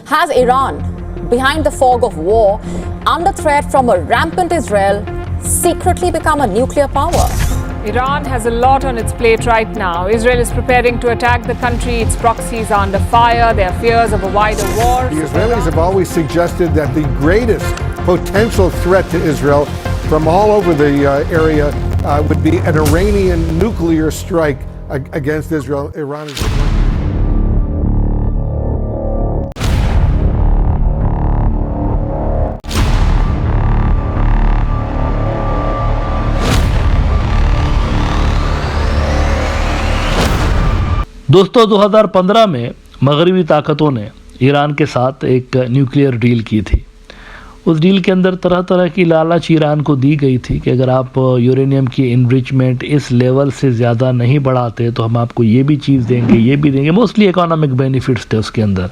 Has Iran, behind the fog of war, under threat from a rampant Israel, secretly become a nuclear power? Iran has a lot on its plate right now. Israel is preparing to attack the country. Its proxies are under fire. There are fears of a wider war. The Israelis have always suggested that the greatest potential threat to Israel from all over the area would be an Iranian nuclear strike against Israel. Iran is... दोस्तों 2015 में मगरबी ताकतों ने Iran के साथ एक nuclear deal की थी। उस डील के अंदर तरह तरह की लालच ईरान को दी गई थी कि अगर आप यूरेनियम की इनरिचमेंट इस लेवल से ज़्यादा नहीं बढ़ाते तो हम आपको ये भी चीज़ देंगे, ये भी देंगे। मोस्टली इकोनॉमिक बेनिफिट्स थे उसके अंदर।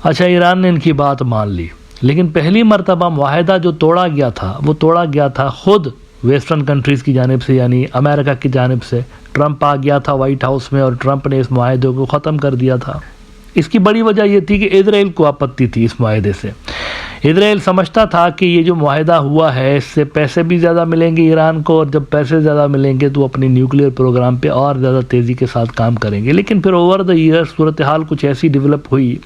अच्छा, ईरान ने इनकी बात मान ली, लेकिन पहली मरतबा मुआहदा जो तोड़ा गया था वो तोड़ा गया था खुद वेस्टर्न कंट्रीज़ की जानिब से, यानी अमेरिका की जानिब से। ट्रंप आ गया था वाइट हाउस में और ट्रंप ने इस मुआहदे को ख़त्म कर दिया था। इसकी बड़ी वजह ये थी कि इजराइल को आपत्ति थी इस मुआहदे से। इजराइल समझता था कि ये जो मुआहदा हुआ है इससे पैसे भी ज़्यादा मिलेंगे ईरान को, और जब पैसे ज़्यादा मिलेंगे तो अपनी न्यूक्लियर प्रोग्राम पे और ज़्यादा तेज़ी के साथ काम करेंगे। लेकिन फिर ओवर द ईयर सूरत हाल कुछ ऐसी डेवलप हुई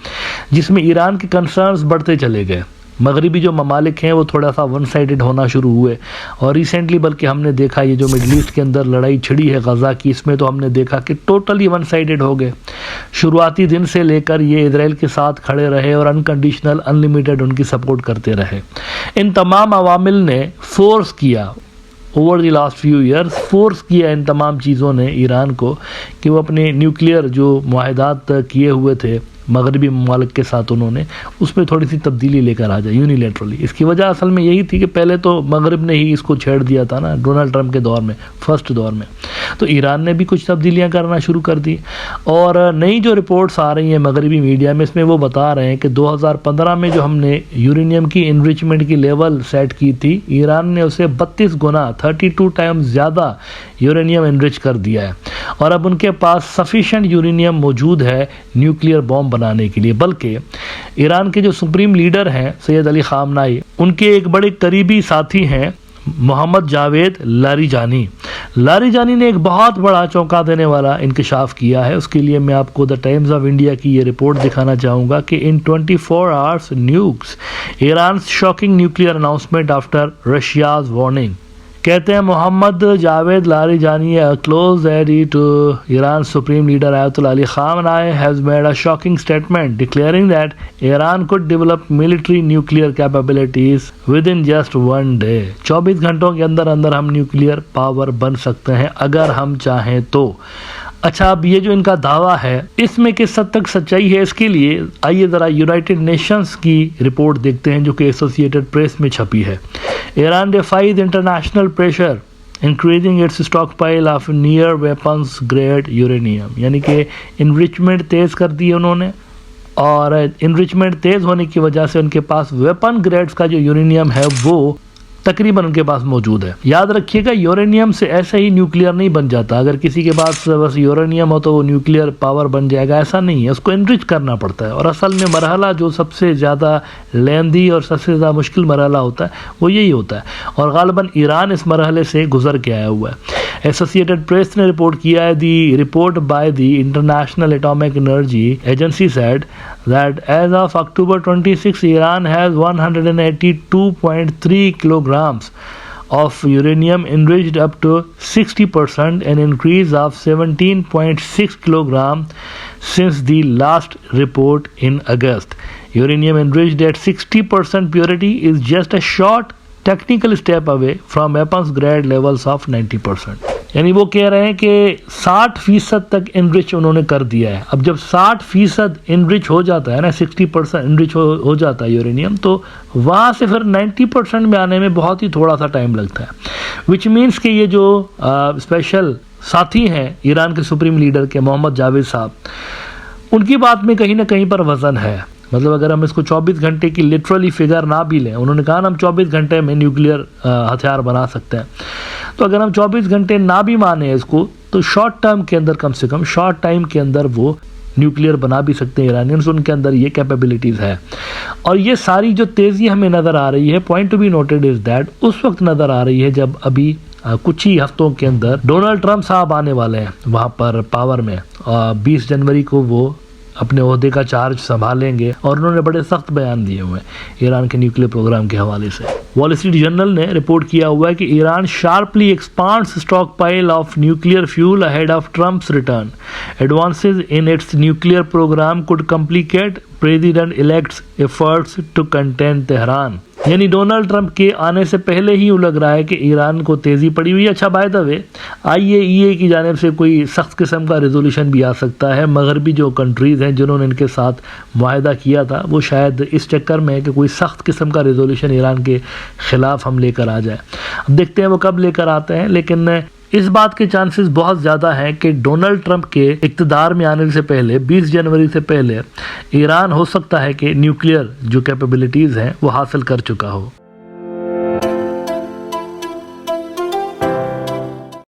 जिसमें ईरान के कंसर्न्स बढ़ते चले गए। मगरबी जो ममालिक हैं वो थोड़ा सा वन साइडेड होना शुरू हुए, और रिसेंटली बल्कि हमने देखा ये जो मिडल ईस्ट के अंदर लड़ाई छिड़ी है गज़ा की, इसमें तो हमने देखा कि टोटली वन साइडेड हो गए। शुरुआती दिन से लेकर ये इजराइल के साथ खड़े रहे और अनकंडीशनल अनलिमिटेड उनकी सपोर्ट करते रहे। इन तमाम अवामिल ने फोर्स किया, over the last few years force किया इन तमाम चीज़ों ने ईरान को कि वो अपने न्यूक्लियर जो मुआहदात किए हुए थे मगरबी ममालिक के साथ उन्होंने उसमें थोड़ी सी तब्दीली लेकर आ जाए यूनिलेटरली। इसकी वजह असल में यही थी कि पहले तो मगरब ने ही इसको छेड़ दिया था ना, डोनाल्ड ट्रंप के दौर में, फर्स्ट दौर में। तो ईरान ने भी कुछ तब्दीलियां करना शुरू कर दी, और नई जो रिपोर्ट्स आ रही हैं मगरबी मीडिया में इसमें वो बता रहे हैं कि 2015 में जो हमने यूरेनियम की इनरिचमेंट की लेवल सेट की थी, ईरान ने उसे 32 गुना 32 टाइम्स ज़्यादा यूरेनियम इनरिच कर दिया है, और अब उनके पास सफिशेंट यूरेनियम मौजूद है न्यूक्लियर बॉम्ब बनाने के लिए। बल्कि ईरान के जो सुप्रीम लीडर हैं सैयद अली खामनाई, उनके एक बड़े करीबी साथी हैं मोहम्मद जावेद लारीजानी ने एक बहुत बड़ा चौंका देने वाला इंकशाफ किया है। उसके लिए मैं आपको द टाइम्स ऑफ इंडिया की ये रिपोर्ट दिखाना चाहूँगा कि in 24 hours nukes Iran shocking nuclear announcement after Russia's warning. कहते हैं Mohammad Javad Larijani, a close aide to Iran's supreme leader Ayatollah Ali Khamenei, has made a shocking statement declaring that Iran could develop military nuclear capabilities within just one day. 24 घंटों के अंदर अंदर हम nuclear power बन सकते हैं अगर हम चाहें तो। अच्छा, अब ये जो इनका दावा है इसमें किस हद तक सच्चाई है, इसके लिए आइए ज़रा यूनाइटेड नेशंस की रिपोर्ट देखते हैं जो कि एसोसिएटेड प्रेस में छपी है। Iran defies international pressure increasing its stockpile of near weapons grade uranium, यानी कि इनरिचमेंट तेज़ कर दी है उन्होंने, और इनरिचमेंट तेज़ होने की वजह से उनके पास वेपन ग्रेड्स का जो यूरेनियम है वो तकरीबन उनके पास मौजूद है। याद रखिएगा, यूरेनियम से ऐसे ही न्यूक्लियर नहीं बन जाता। अगर किसी के पास बस यूरेनियम हो तो वो न्यूक्लियर पावर बन जाएगा, ऐसा नहीं है। उसको एनरिच करना पड़ता है, और असल में मरहला जो सबसे ज़्यादा लेंदी और सबसे ज़्यादा मुश्किल मरहला होता है वो यही होता है, और गालिबन ईरान इस मरहले से गुजर के आया हुआ है। एसोसिएटेड प्रेस ने रिपोर्ट किया है, the report by the International Atomic Energy Agency said that as of October 26, Iran has 182.3 kilograms of uranium enriched up to 60%, an increase of 17.6 kilograms since the last report in August. Uranium enriched at 60% purity is just a short technical step away from weapons grade levels of 90%. यानी वो कह रहे हैं कि 60% तक enrich उन्होंने कर दिया है। अब जब 60% इनरिच हो जाता है ना, 60% इनरिच हो जाता है यूरेनियम, तो वहाँ से फिर 90% में आने में बहुत ही थोड़ा सा टाइम लगता है। विच मीन्स कि ये जो स्पेशल साथी हैं ईरान के सुप्रीम लीडर के मोहम्मद जावेद साहब, उनकी बात में कहीं ना कहीं पर वज़न है। मतलब अगर हम इसको 24 घंटे की लिटरली फिगर ना भी लें, उन्होंने कहा ना हम 24 घंटे में न्यूक्लियर हथियार बना सकते हैं, तो अगर हम 24 घंटे ना भी माने इसको, तो शॉर्ट टर्म के अंदर, कम से कम शॉर्ट टाइम के अंदर वो نیوکلیئر بنا بھی سکتے ہیں ایرانینس، ان کے اندر یہ کیپیبلٹیز ہے. اور یہ ساری جو تیزی ہمیں نظر آ رہی ہے، point to be noted is that اس وقت نظر آ رہی ہے جب ابھی کچھ ہی ہفتوں کے اندر ڈونلڈ ٹرمپ صاحب آنے والے ہیں وہاں پر پاور میں. 20 جنوری کو وہ اپنے عہدے کا چارج سنبھالیں گے اور انہوں نے بڑے سخت بیان دیے ہوئے ہیں ایران کے نیوکلیئر پروگرام کے حوالے سے. وال اسٹریٹ جرنل نے رپورٹ کیا ہوا ہے کہ Iran sharply expands stockpile of nuclear fuel ahead of Trump's return. Advances in its nuclear programme could complicate president elect's efforts to contain Tehran. یعنی ڈونلڈ ٹرمپ کے آنے سے پہلے ہی لگ رہا ہے کہ ایران کو تیزی پڑی ہوئی ہے. اچھا بائی دا وے IAEA کی جانب سے کوئی سخت قسم کا ریزولوشن بھی آ سکتا ہے. مغربی جو کنٹریز ہیں جنہوں نے ان کے ساتھ معاہدہ کیا تھا وہ شاید اس چکر میں ہے کہ کوئی سخت قسم کا ریزولوشن ایران کے خلاف ہم لے کر آ جائیں. اب دیکھتے ہیں وہ کب لے کر آتے ہیں، لیکن اس بات کے چانسز بہت زیادہ ہیں کہ ڈونلڈ ٹرمپ کے اقتدار میں آنے سے پہلے 20 جنوری سے پہلے ایران ہو سکتا ہے کہ نیوکلیئر جو کیپیبلٹیز ہیں وہ حاصل کر چکا ہو.